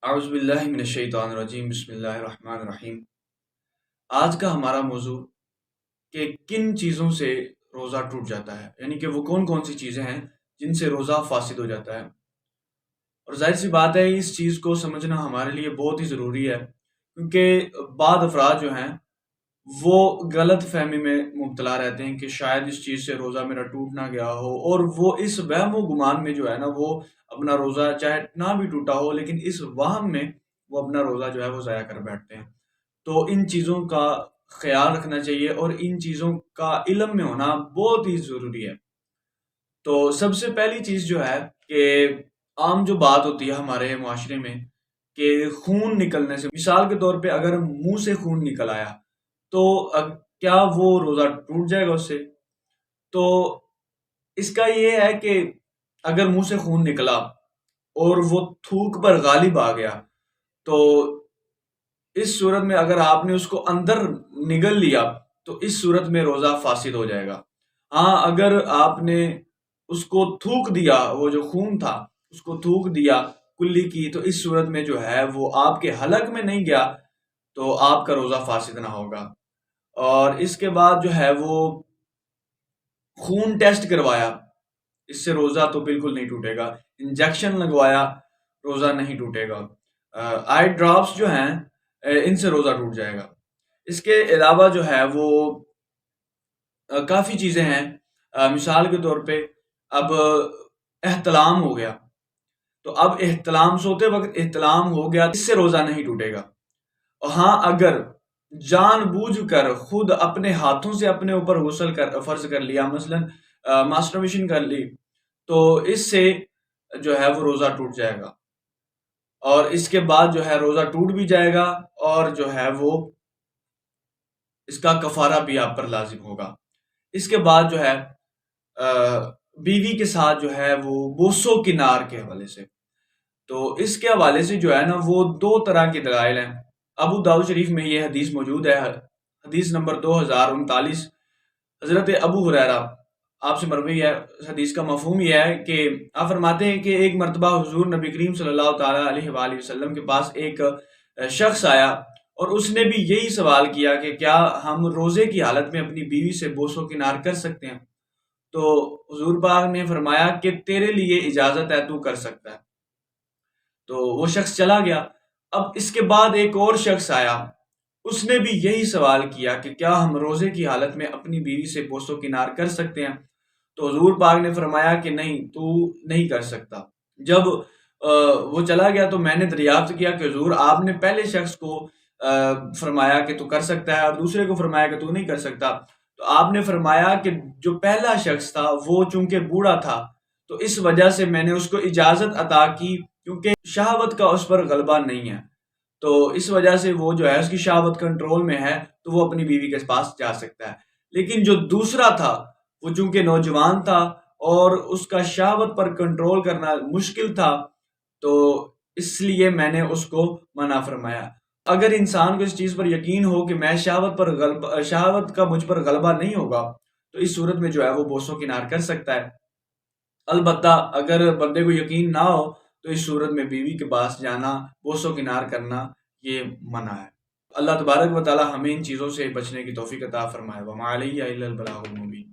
اعوذ باللہ من الشیطان الرجیم، بسم اللہ الرحمن الرحیم۔ آج کا ہمارا موضوع کہ کن چیزوں سے روزہ ٹوٹ جاتا ہے، یعنی کہ وہ کون کون سی چیزیں ہیں جن سے روزہ فاسد ہو جاتا ہے۔ اور ظاہر سی بات ہے اس چیز کو سمجھنا ہمارے لیے بہت ہی ضروری ہے، کیونکہ بعض افراد جو ہیں وہ غلط فہمی میں مبتلا رہتے ہیں کہ شاید اس چیز سے روزہ میرا ٹوٹ نہ گیا ہو، اور وہ اس وہم و گمان میں جو ہے نا وہ اپنا روزہ چاہے نہ بھی ٹوٹا ہو لیکن اس وہم میں وہ اپنا روزہ جو ہے وہ ضائع کر بیٹھتے ہیں۔ تو ان چیزوں کا خیال رکھنا چاہیے اور ان چیزوں کا علم میں ہونا بہت ہی ضروری ہے۔ تو سب سے پہلی چیز جو ہے کہ عام جو بات ہوتی ہے ہمارے معاشرے میں کہ خون نکلنے سے، مثال کے طور پہ اگر منہ سے خون نکل آیا تو کیا وہ روزہ ٹوٹ جائے گا اس سے؟ تو اس کا یہ ہے کہ اگر منہ سے خون نکلا اور وہ تھوک پر غالب آ گیا تو اس صورت میں اگر آپ نے اس کو اندر نگل لیا تو اس صورت میں روزہ فاسد ہو جائے گا۔ ہاں، اگر آپ نے اس کو تھوک دیا، وہ جو خون تھا اس کو تھوک دیا کلی کی، تو اس صورت میں جو ہے وہ آپ کے حلق میں نہیں گیا تو آپ کا روزہ فاسد نہ ہوگا۔ اور اس کے بعد جو ہے وہ خون ٹیسٹ کروایا، اس سے روزہ تو بالکل نہیں ٹوٹے گا۔ انجیکشن لگوایا، روزہ نہیں ٹوٹے گا۔ آئی ڈراپس جو ہیں ان سے روزہ ٹوٹ جائے گا۔ اس کے علاوہ جو ہے وہ کافی چیزیں ہیں، مثال کے طور پہ اب احتلام ہو گیا، تو اب احتلام سوتے وقت احتلام ہو گیا، اس سے روزہ نہیں ٹوٹے گا۔ اور ہاں، اگر جان بوجھ کر خود اپنے ہاتھوں سے اپنے اوپر غسل فرض کر لیا، مثلا ماسٹربیشن کر لی، تو اس سے جو ہے وہ روزہ ٹوٹ جائے گا، اور اس کے بعد جو ہے روزہ ٹوٹ بھی جائے گا اور جو ہے وہ اس کا کفارہ بھی آپ پر لازم ہوگا۔ اس کے بعد جو ہے بیوی کے ساتھ جو ہے وہ بوسو کنار کے حوالے سے، تو اس کے حوالے سے جو ہے نا وہ دو طرح کی دلائل ہیں۔ ابو داؤد شریف میں یہ حدیث موجود ہے، حدیث نمبر 2039۔ حضرت ابو ہریرہ آپ سے مروی ہے، حدیث کا مفہوم یہ ہے کہ آپ فرماتے ہیں کہ ایک مرتبہ حضور نبی کریم صلی اللہ تعالیٰ علیہ وآلہ وسلم کے پاس ایک شخص آیا اور اس نے بھی یہی سوال کیا کہ کیا ہم روزے کی حالت میں اپنی بیوی سے بوس و کنار کر سکتے ہیں؟ تو حضور پاک نے فرمایا کہ تیرے لیے اجازت ہے، تو کر سکتا ہے۔ تو وہ شخص چلا گیا۔ اب اس کے بعد ایک اور شخص آیا، اس نے بھی یہی سوال کیا کہ کیا ہم روزے کی حالت میں اپنی بیوی سے بوس و کنار کر سکتے ہیں؟ تو حضور پاک نے فرمایا کہ نہیں، تو نہیں کر سکتا۔ جب وہ چلا گیا تو میں نے دریافت کیا کہ حضور آپ نے پہلے شخص کو فرمایا کہ تو کر سکتا ہے اور دوسرے کو فرمایا کہ تو نہیں کر سکتا، تو آپ نے فرمایا کہ جو پہلا شخص تھا وہ چونکہ بوڑھا تھا تو اس وجہ سے میں نے اس کو اجازت عطا کی، کیونکہ شہوت کا اس پر غلبہ نہیں ہے، تو اس وجہ سے وہ جو ہے اس کی شہوت کنٹرول میں ہے تو وہ اپنی بیوی کے پاس جا سکتا ہے۔ لیکن جو دوسرا تھا وہ چونکہ نوجوان تھا اور اس کا شہوت پر کنٹرول کرنا مشکل تھا، تو اس لیے میں نے اس کو منع فرمایا۔ اگر انسان کو اس چیز پر یقین ہو کہ میں شہوت کا مجھ پر غلبہ نہیں ہوگا تو اس صورت میں جو ہے وہ بوس و کنار کر سکتا ہے۔ البتہ اگر بندے کو یقین نہ ہو تو اس صورت میں بیوی کے پاس جانا، بوس و کنار کرنا یہ منع ہے۔ اللہ تبارک و تعالی ہمیں ان چیزوں سے بچنے کی توفیق عطا فرمائے۔ وما علیہ الا البلاغ المبین۔